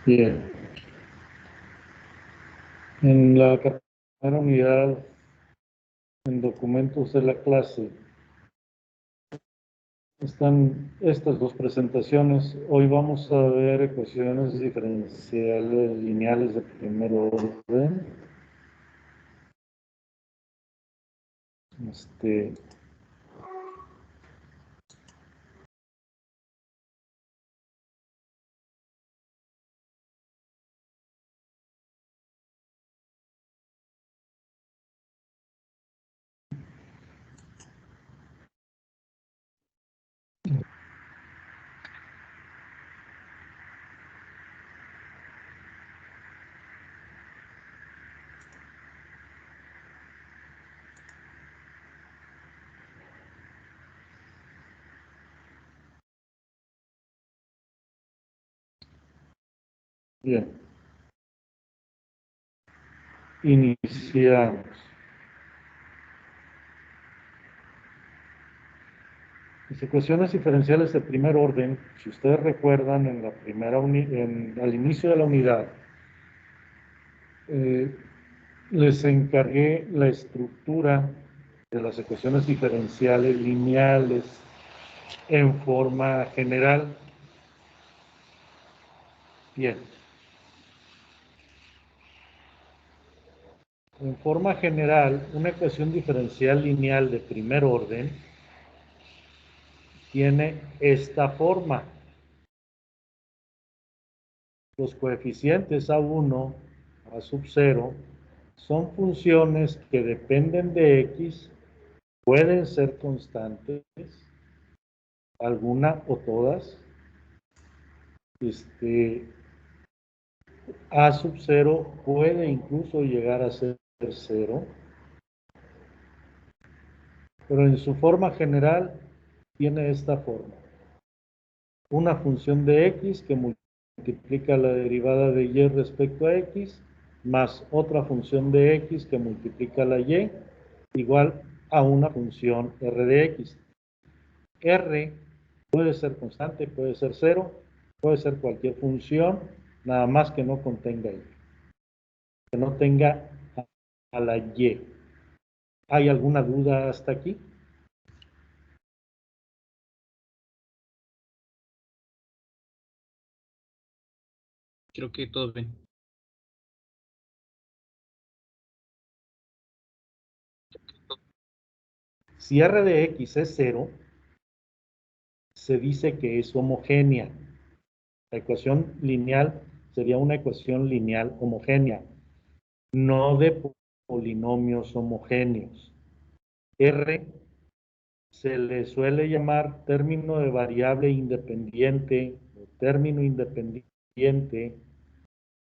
Bien. En la primera unidad, en documentos de la clase, están estas dos presentaciones. Hoy vamos a ver ecuaciones diferenciales lineales de primer orden. Bien. Iniciamos. Las ecuaciones diferenciales de primer orden, si ustedes recuerdan, en la primera al inicio de la unidad, les encargué la estructura de las ecuaciones diferenciales lineales en forma general. Bien. En forma general, una ecuación diferencial lineal de primer orden tiene esta forma. Los coeficientes A1, A sub 0, son funciones que dependen de X, pueden ser constantes, alguna o todas. A sub 0 puede incluso llegar a ser 0, pero en su forma general tiene esta forma. Una función de X que multiplica la derivada de Y respecto a X, más otra función de X que multiplica la Y, igual a una función R de X. R puede ser constante, puede ser 0, puede ser cualquier función, nada más que no contenga Y, que no tenga a la Y. ¿Hay alguna duda hasta aquí? Creo que todo bien. Si R de X es 0, se dice que es homogénea. La ecuación lineal sería una ecuación lineal homogénea, no de polinomios homogéneos. R se le suele llamar término de variable independiente o término independiente,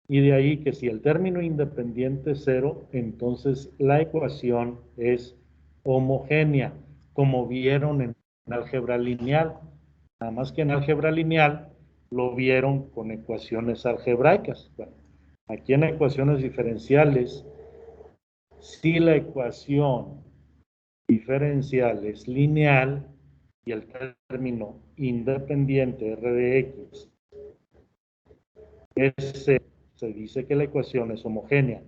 y de ahí que si el término independiente es 0, entonces la ecuación es homogénea, como vieron en álgebra lineal. Nada más que en álgebra lineal lo vieron con ecuaciones algebraicas. Bueno, aquí en ecuaciones diferenciales, si la ecuación diferencial es lineal y el término independiente R de X es 0, se dice que la ecuación es homogénea.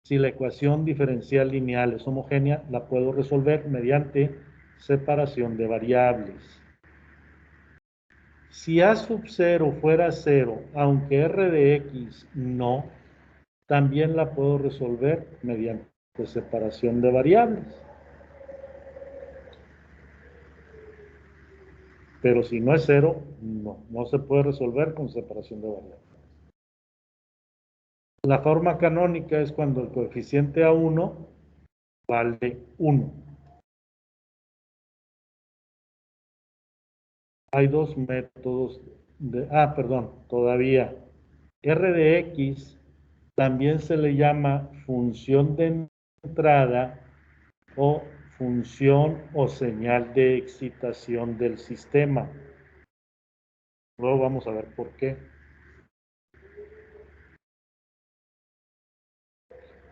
Si la ecuación diferencial lineal es homogénea, la puedo resolver mediante separación de variables. Si A sub 0 fuera 0, aunque R de X no, también la puedo resolver mediante separación de variables. Pero si no es 0, no se puede resolver con separación de variables. La forma canónica es cuando el coeficiente A1 vale 1. Hay dos métodos todavía. R de X también se le llama función de entrada o función o señal de excitación del sistema. Luego vamos a ver por qué.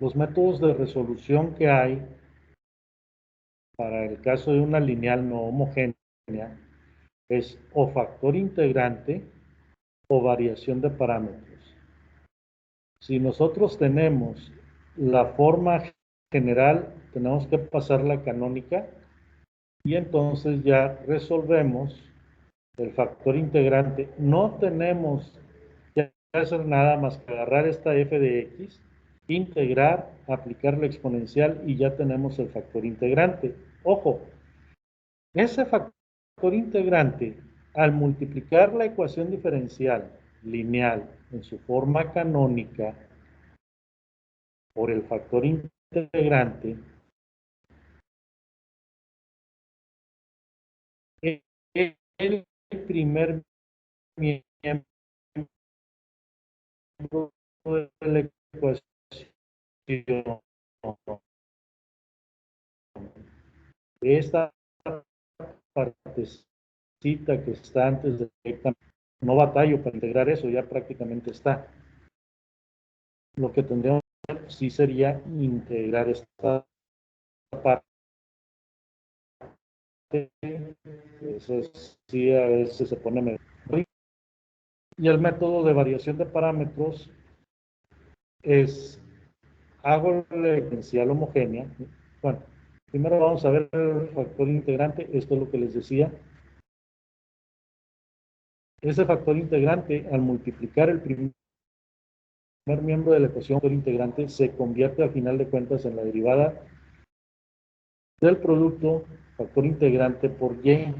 Los métodos de resolución que hay para el caso de una lineal no homogénea es o factor integrante o variación de parámetros. Si nosotros tenemos la forma general, tenemos que pasar la canónica y entonces ya resolvemos el factor integrante. No tenemos que hacer nada más que agarrar esta f de x, integrar, aplicar la exponencial y ya tenemos el factor integrante. Ojo, ese factor integrante, al multiplicar la ecuación diferencial lineal en su forma canónica por el factor integrante, el primer miembro de la ecuación, esta partecita que está antes de no batallo para integrar eso, ya prácticamente está. Lo que tendríamos que hacer sí sería integrar esta parte. Eso sí a veces se pone medio. Y el método de variación de parámetros es, hago la diferencial homogénea. Bueno, primero vamos a ver el factor integrante, esto es lo que les decía. Ese factor integrante, al multiplicar el primer miembro de la ecuación factor integrante, se convierte al final de cuentas en la derivada del producto factor integrante por y.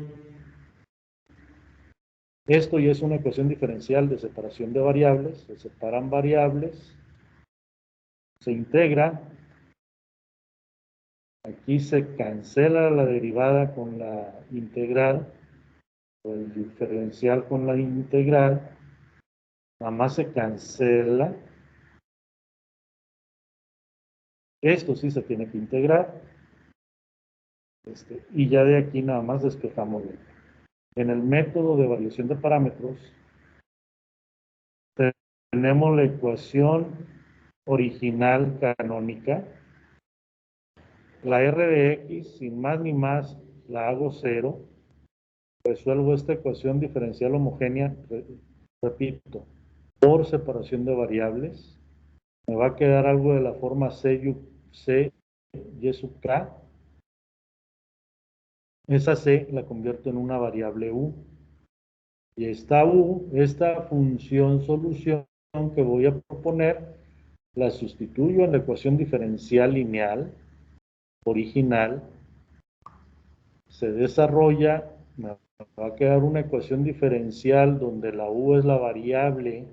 Esto ya es una ecuación diferencial de separación de variables, se separan variables, se integra, aquí se cancela la derivada con la integral, o el diferencial con la integral, nada más se cancela, esto sí se tiene que integrar, y ya de aquí nada más despejamos. En el método de variación de parámetros, tenemos la ecuación original canónica, la r de x, sin más ni más, la hago cero, resuelvo esta ecuación diferencial homogénea, repito, por separación de variables, me va a quedar algo de la forma c y sub k, esa c la convierto en una variable u, y esta u, esta función solución que voy a proponer, la sustituyo en la ecuación diferencial lineal original, se desarrolla, me va a quedar una ecuación diferencial donde la u es la variable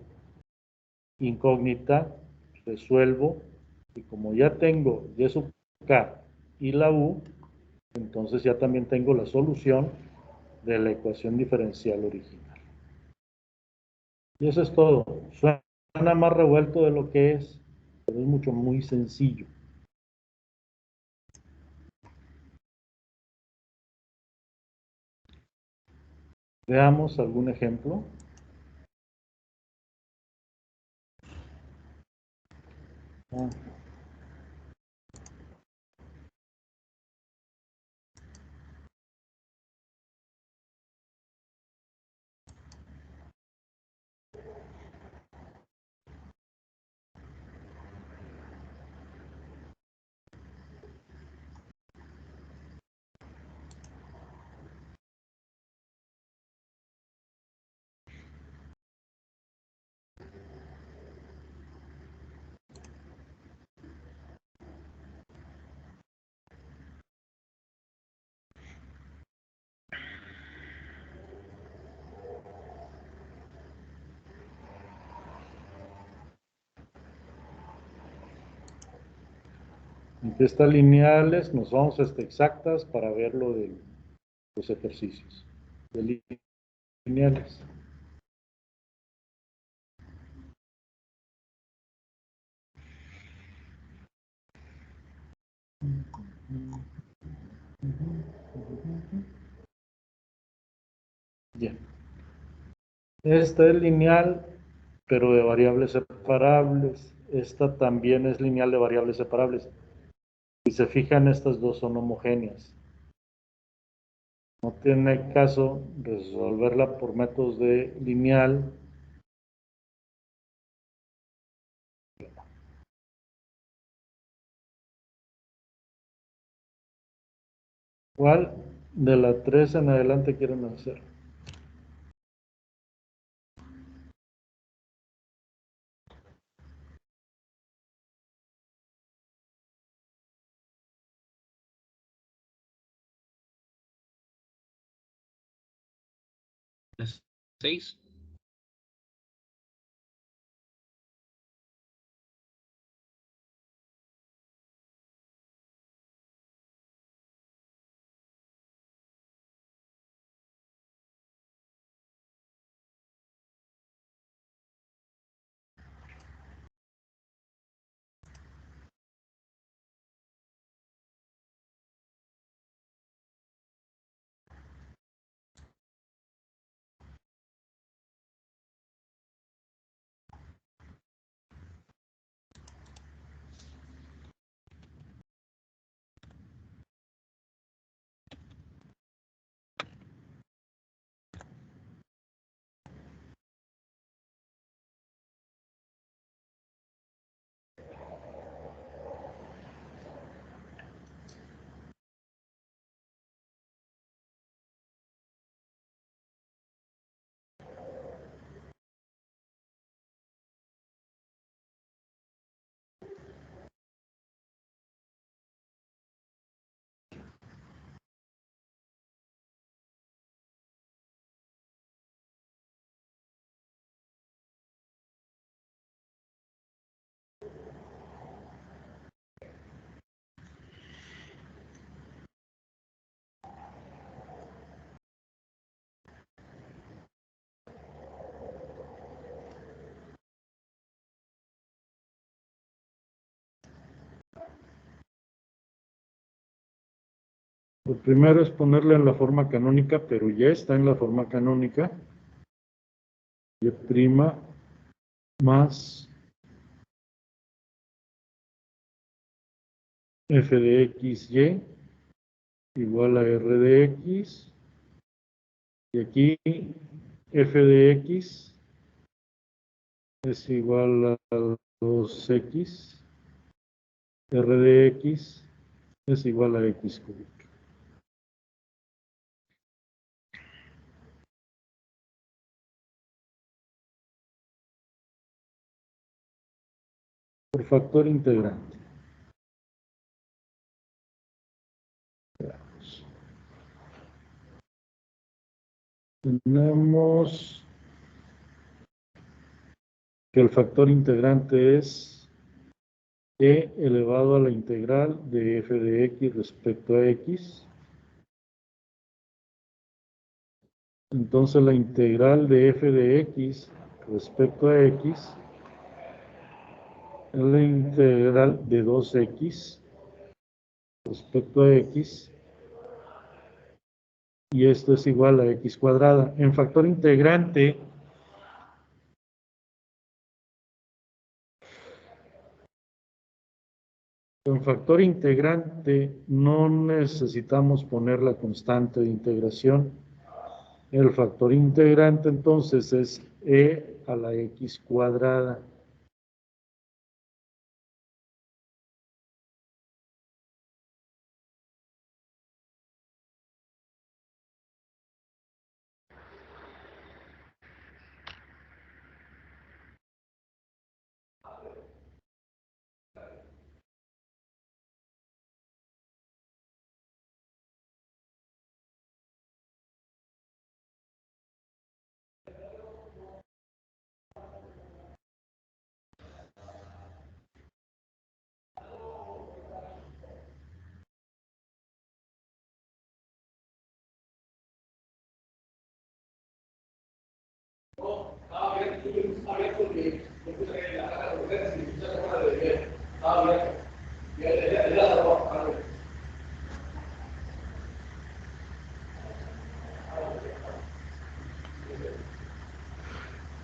incógnita, resuelvo, y como ya tengo y sub k y la u, entonces ya también tengo la solución de la ecuación diferencial original. Y eso es todo. Suena más revuelto de lo que es, pero es mucho, muy sencillo. Veamos algún ejemplo. De estas lineales nos vamos a exactas para ver lo de los ejercicios. De lineales. Bien. Esta es lineal, pero de variables separables. Esta también es lineal de variables separables. Si se fijan, estas dos son homogéneas. No tiene caso resolverla por métodos de lineal. ¿Cuál de la 3 en adelante quieren hacer? Las 6. Lo primero es ponerle en la forma canónica, pero ya está en la forma canónica. Y prima más f de xy igual a r de x. Y aquí f de x es igual a 2x. R de x es igual a x cúbico. Por factor integrante. Tenemos que el factor integrante es e elevado a la integral de f de x respecto a x. Entonces la integral de f de x respecto a x es la integral de 2x respecto a x, y esto es igual a x cuadrada. En factor integrante, no necesitamos poner la constante de integración. El factor integrante entonces es e a la x cuadrada.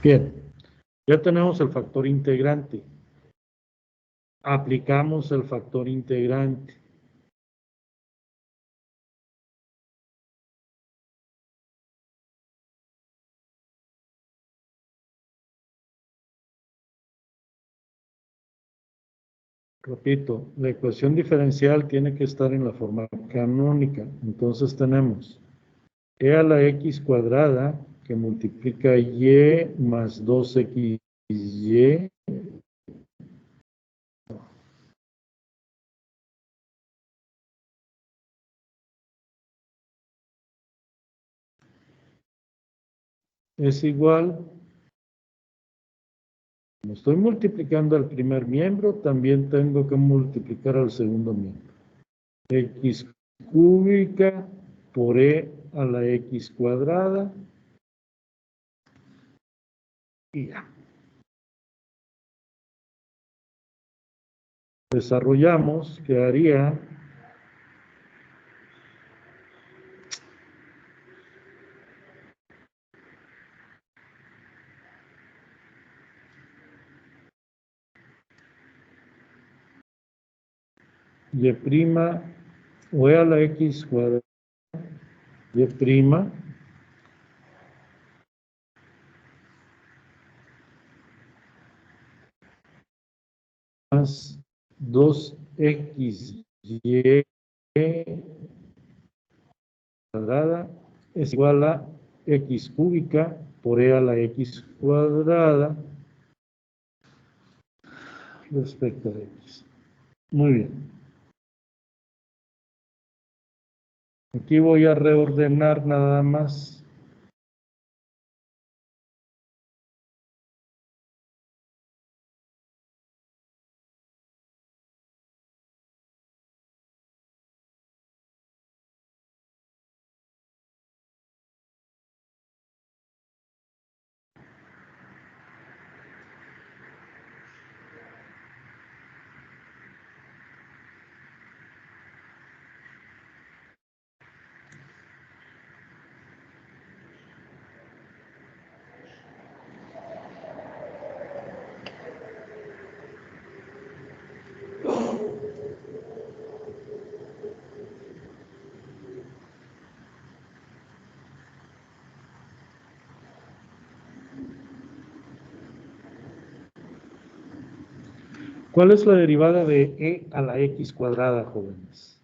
Bien, ya tenemos el factor integrante. Aplicamos el factor integrante. Repito, la ecuación diferencial tiene que estar en la forma canónica. Entonces tenemos e a la x cuadrada que multiplica y más 2xy es igual, como estoy multiplicando al primer miembro, también tengo que multiplicar al segundo miembro. X cúbica por e a la x cuadrada y ya. Desarrollamos, quedaría y' o e a la x cuadrada y' más 2xy cuadrada es igual a x cúbica por e a la x cuadrada respecto a x. Muy bien. Aquí voy a reordenar nada más. ¿Cuál es la derivada de e a la x cuadrada, jóvenes?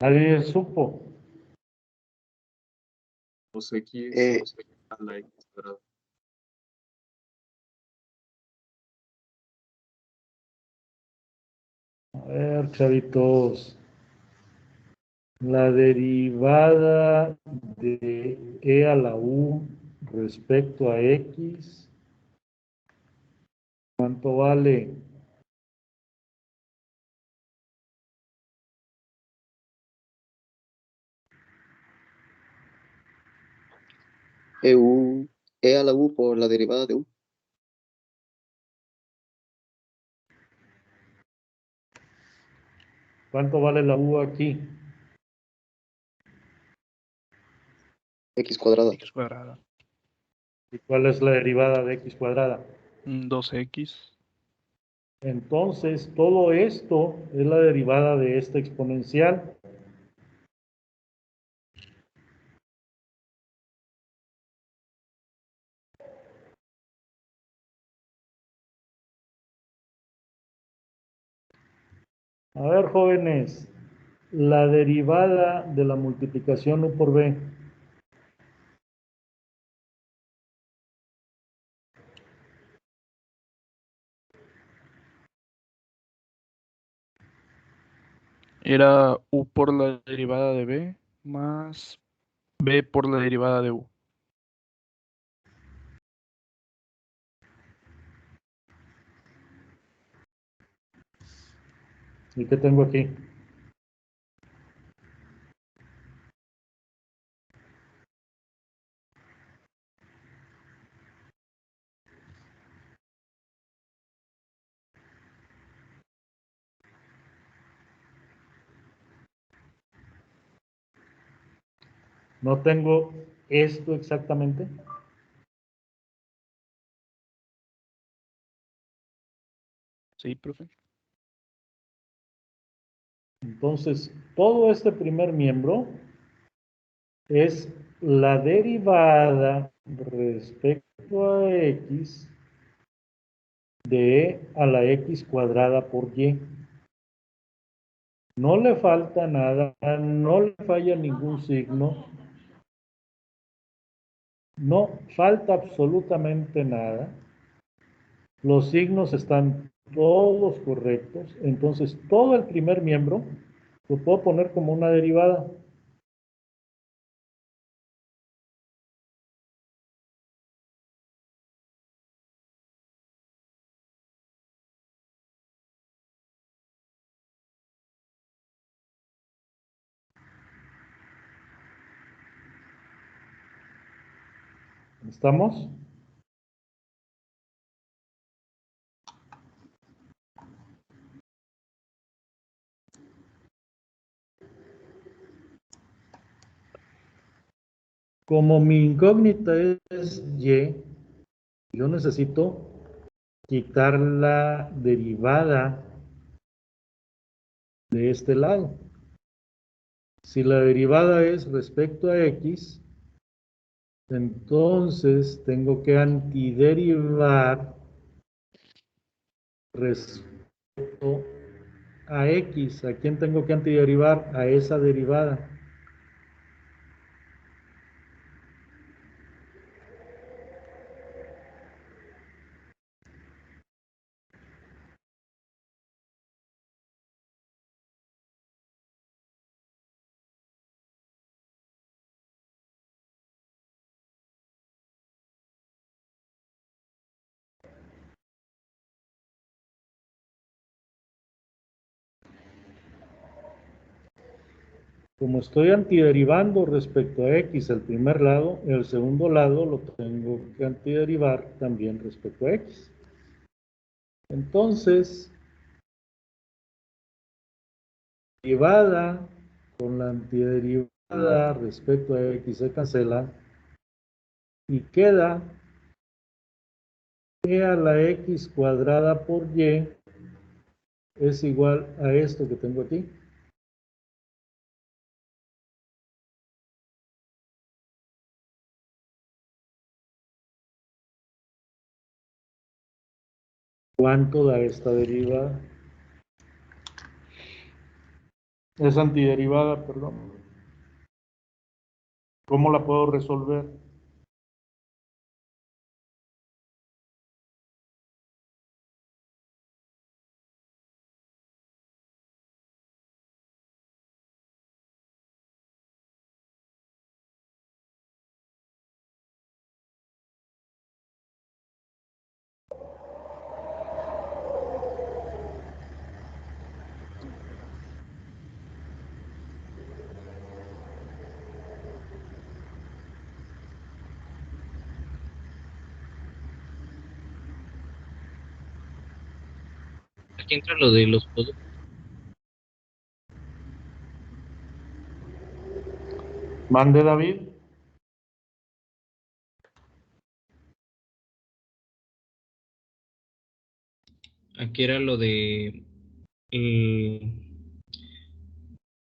¿Nadie supo? 2x a la x cuadrada. A ver, chavitos. La derivada de e a la u respecto a x, ¿cuánto vale? E a la u por la derivada de u. ¿Cuánto vale la u aquí? X cuadrada. X cuadrada. ¿Y cuál es la derivada de x cuadrada? 2x. Entonces, todo esto es la derivada de esta exponencial. A ver, jóvenes, la derivada de la multiplicación u por b. Era u por la derivada de b más b por la derivada de u. ¿Y qué tengo aquí? No tengo esto exactamente. Sí, profe. Entonces, todo este primer miembro es la derivada respecto a x de e a la x cuadrada por y. No le falta nada, no le falla ningún signo, no falta absolutamente nada. Los signos están todos correctos, entonces todo el primer miembro lo puedo poner como una derivada. ¿Estamos? Como mi incógnita es y, yo necesito quitar la derivada de este lado. Si la derivada es respecto a x, entonces tengo que antiderivar respecto a x. ¿A quién tengo que antiderivar? A esa derivada. Como estoy antiderivando respecto a x el primer lado, el segundo lado lo tengo que antiderivar también respecto a x. Entonces, derivada con la antiderivada respecto a x se cancela y queda e a la x cuadrada por y es igual a esto que tengo aquí. ¿Cuánto da esta derivada? Es antiderivada, perdón. ¿Cómo la puedo resolver? Aquí entra lo de los productos. Mande, David. Aquí era lo de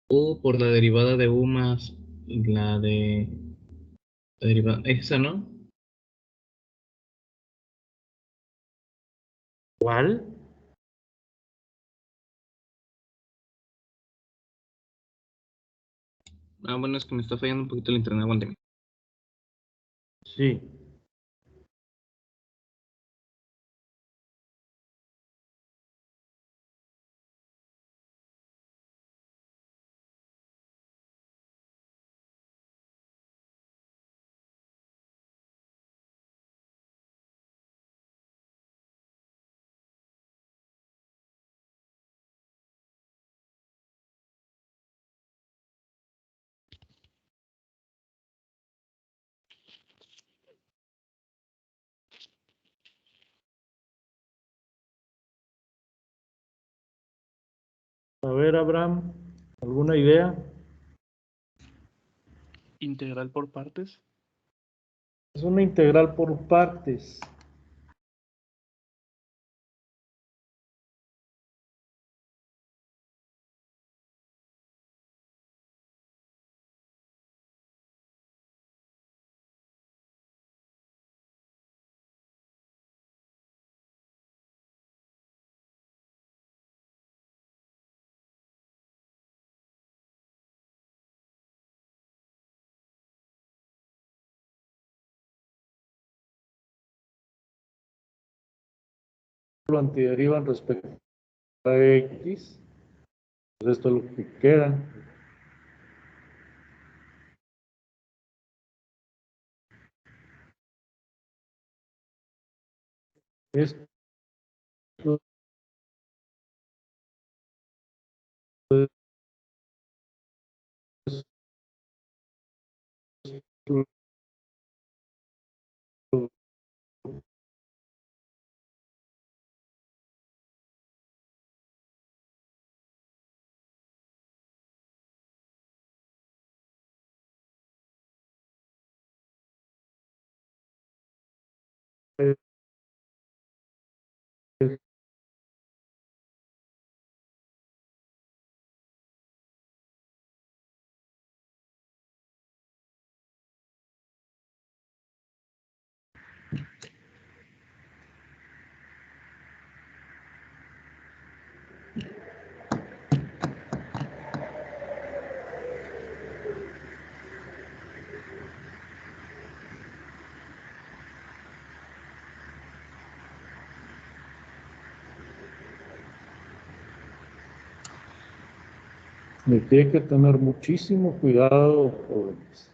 U por la derivada de U más la derivada, esa, ¿no? ¿Cuál? Ah, bueno, es que me está fallando un poquito el internet, aguánteme. Sí. A ver, Abraham, ¿alguna idea? integral por partes. Es una integral por partes. Lo antiderivan respecto a X. Pues esto es lo que queda. Esto me tiene que tener muchísimo cuidado, jóvenes.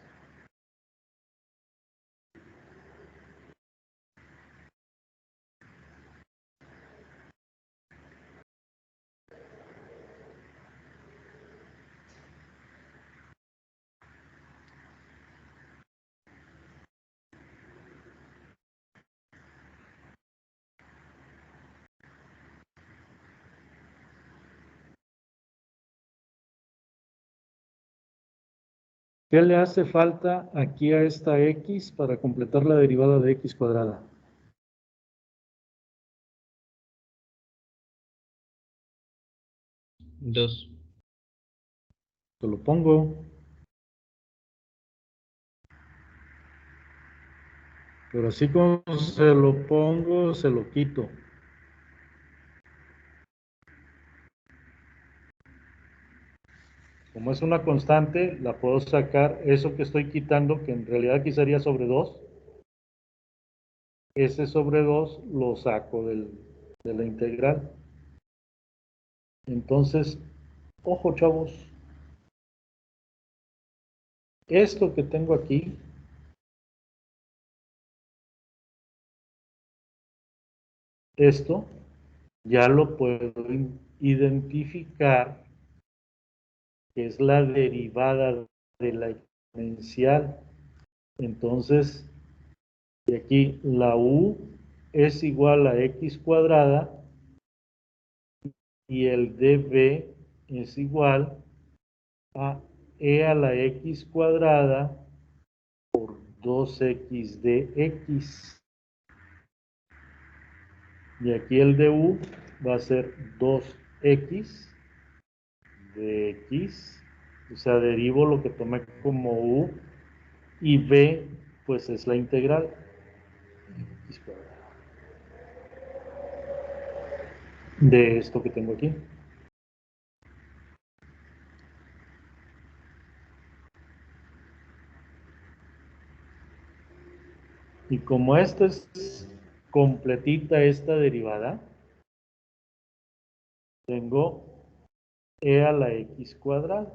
¿Qué le hace falta aquí a esta X para completar la derivada de X cuadrada? Dos. Se lo pongo. Pero así como se lo pongo, se lo quito. Como es una constante, la puedo sacar. Eso que estoy quitando, que en realidad aquí sería sobre 2, ese sobre 2 lo saco de la integral. Entonces, ojo chavos, esto que tengo aquí, esto, ya lo puedo identificar, que es la derivada de la exponencial. Entonces, de aquí la u es igual a x cuadrada y el db es igual a e a la x cuadrada por 2x de x. Y aquí el du va a ser 2x de x, o sea, derivo lo que tomé como u, y b, pues es la integral, x cuadrada, de esto que tengo aquí. Y como esta es completita esta derivada, tengo e a la x cuadrada.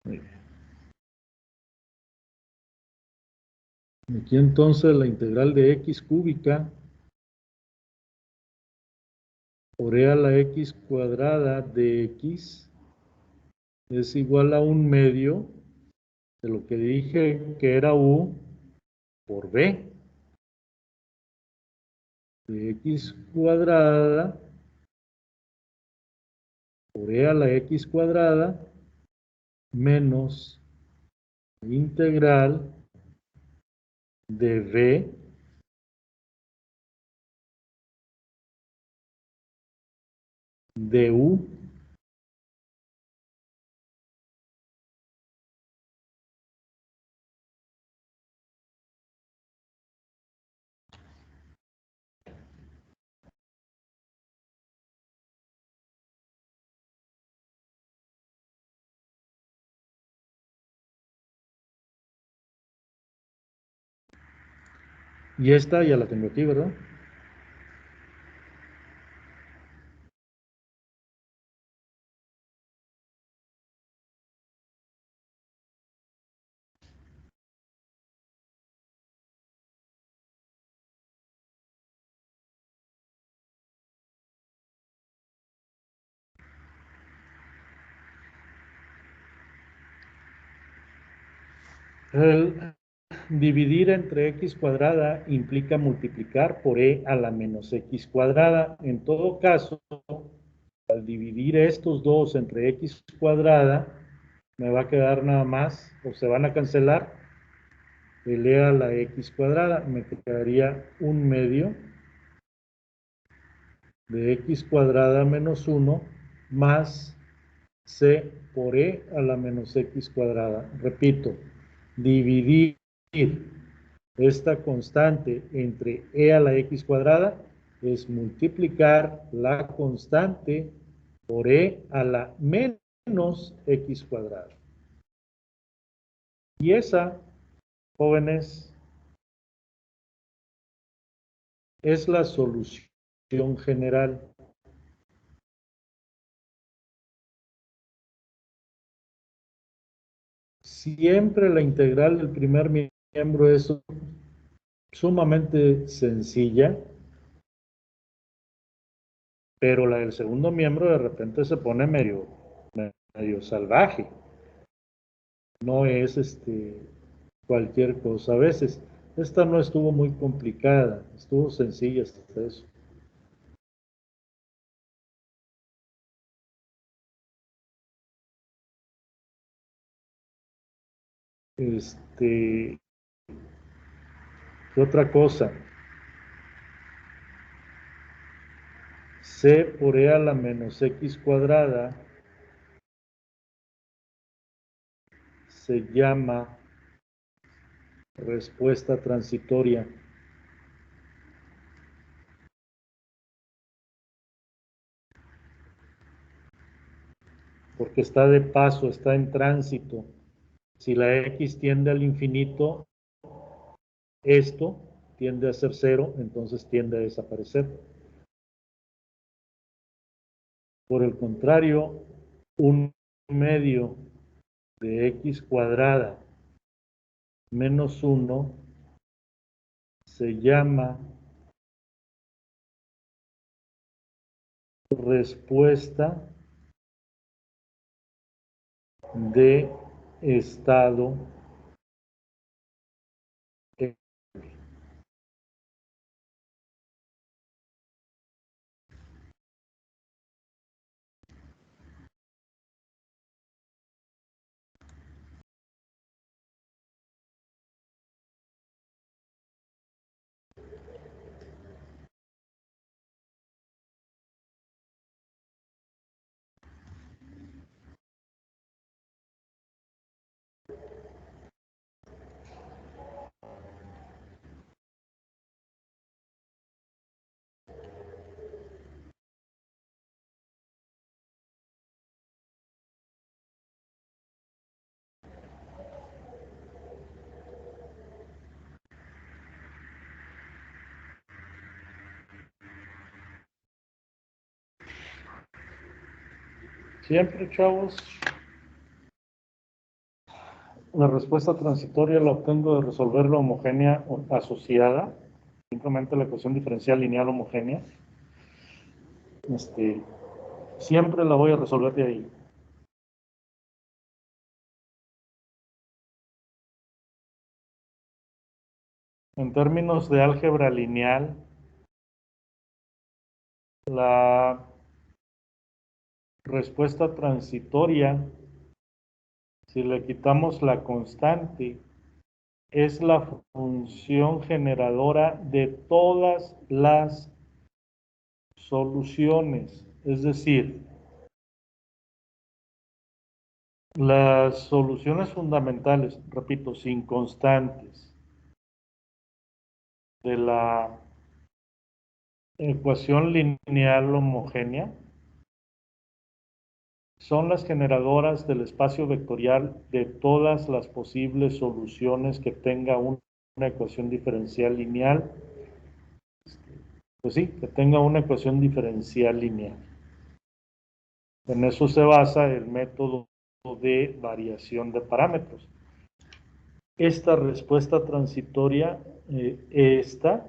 Muy bien. Aquí entonces la integral de x cúbica por e a la x cuadrada de x es igual a 1/2 de lo que dije que era u por b de x cuadrada por e a la x cuadrada menos integral de b de u. Y esta ya la tengo aquí, ¿verdad? El dividir entre x cuadrada implica multiplicar por e a la menos x cuadrada. En todo caso, al dividir estos dos entre x cuadrada, me va a quedar nada más, o se van a cancelar, el e a la x cuadrada. Me quedaría 1/2 de x cuadrada menos 1 más c por e a la menos x cuadrada. Repito, dividir esta constante entre e a la x cuadrada es multiplicar la constante por e a la menos x cuadrada. Y esa, jóvenes, es la solución general. Siempre la integral del primer miembro es sumamente sencilla, pero la del segundo miembro de repente se pone medio salvaje. No es cualquier cosa. A veces, esta no estuvo muy complicada, estuvo sencilla hasta eso. ¿Qué otra cosa? C por e a la menos x cuadrada se llama respuesta transitoria. Porque está de paso, está en tránsito. Si la x tiende al infinito, esto tiende a ser 0, entonces tiende a desaparecer. Por el contrario, 1/2 de x cuadrada menos 1 se llama respuesta de estado. Siempre, chavos, La respuesta transitoria la obtengo de resolver la homogénea asociada, simplemente la ecuación diferencial lineal homogénea. Siempre la voy a resolver de ahí. En términos de álgebra lineal, la respuesta transitoria, si le quitamos la constante, es la función generadora de todas las soluciones. Es decir, las soluciones fundamentales, repito, sin constantes, de la ecuación lineal homogénea, son las generadoras del espacio vectorial de todas las posibles soluciones que tenga una ecuación diferencial lineal. Pues sí, que tenga una ecuación diferencial lineal. En eso se basa el método de variación de parámetros. Esta respuesta transitoria, esta,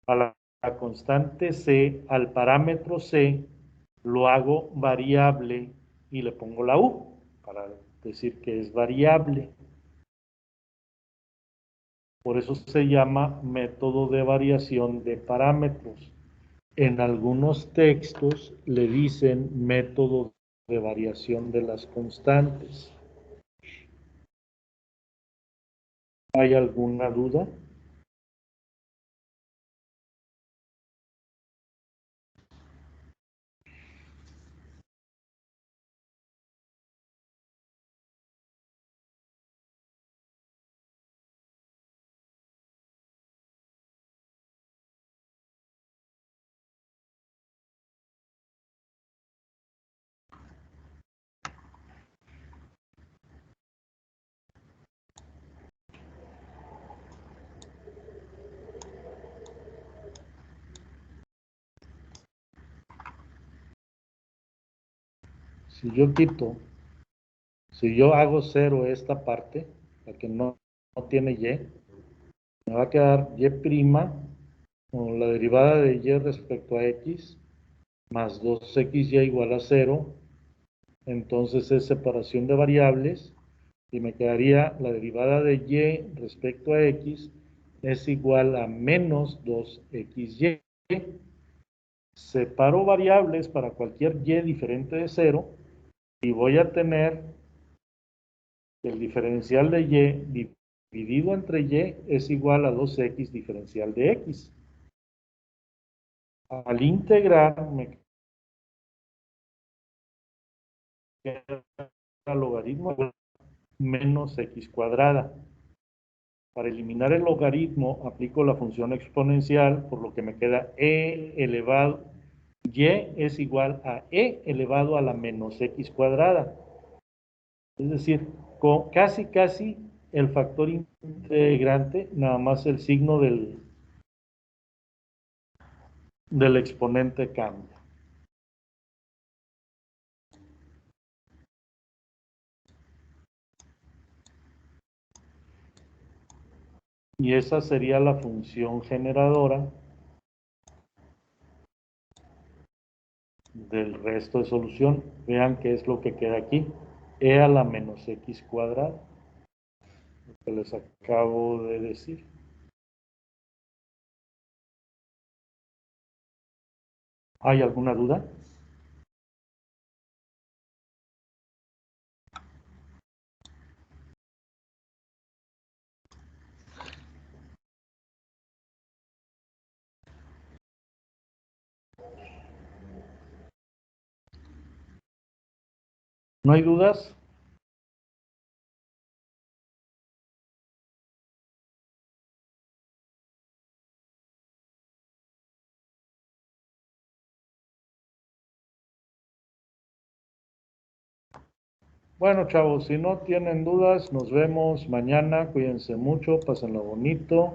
a la constante C, al parámetro C, lo hago variable y le pongo la U para decir que es variable. Por eso se llama método de variación de parámetros. En algunos textos le dicen método de variación de las constantes. ¿Hay alguna duda? Si yo hago cero esta parte, la que no tiene y, me va a quedar y' o la derivada de y respecto a x, más 2xy igual a 0, entonces es separación de variables, y me quedaría la derivada de y respecto a x es igual a menos 2xy. Separo variables para cualquier y diferente de 0 y voy a tener el diferencial de y dividido entre y es igual a 2x diferencial de x. Al integrar me queda el logaritmo menos x cuadrada. Para eliminar el logaritmo aplico la función exponencial, por lo que me queda y es igual a e elevado a la menos x cuadrada. Es decir, con casi el factor integrante, nada más el signo del exponente cambia. Y esa sería la función generadora del resto de solución. Vean qué es lo que queda aquí. E a la menos x cuadrada. Lo que les acabo de decir. ¿Hay alguna duda? ¿No hay dudas? Bueno, chavos, si no tienen dudas, nos vemos mañana. Cuídense mucho, pásenlo bonito.